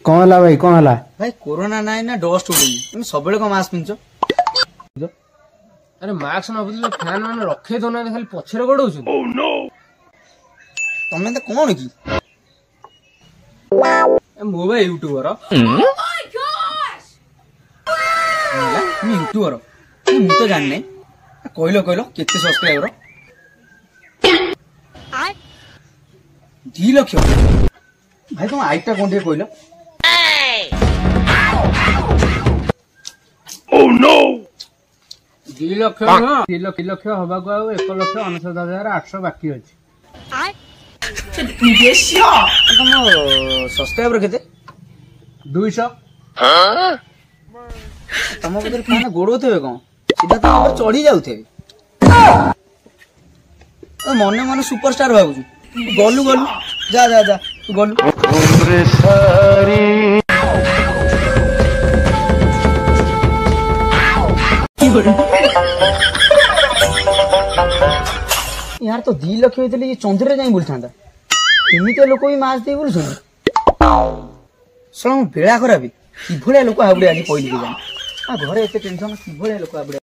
कौन हला भाई कौन हला भाई कोरोना नाई ना डस्ट उड़ुनी तुम सब को मास्क पिंच अरे मास्क न बदले फैन मान रखे तो ना खाली पछरे गडौ छु ओह नो तमे त कोन की मो भाई यूट्यूबर तुम यूट्यूबर मु तो जान नै कहलो केते सब्सक्राइबर 2 लाख भाई तुम आईटा कोन दे कहलो ओह नो 2 लाख ना 2 लाख हबा को 1,69,800 बाकी अछि तुम सब्सक्राइबर केते 200 तुम बदल खाना गोड़ोथे कौन सीधा तुम ऊपर चढ़ी जाऊथे मन मन सुपरस्टार भावुछु गलु गलु जा जा जा तू गलु यार तो 2 लाख होते ये चंद्र जाई बोलता एमती लोक भी मास दे बोलुछ बेड़ा खराब कि लोक आबड़े आज पहली के जान घरे एत टेंशन कि लोक आबड़े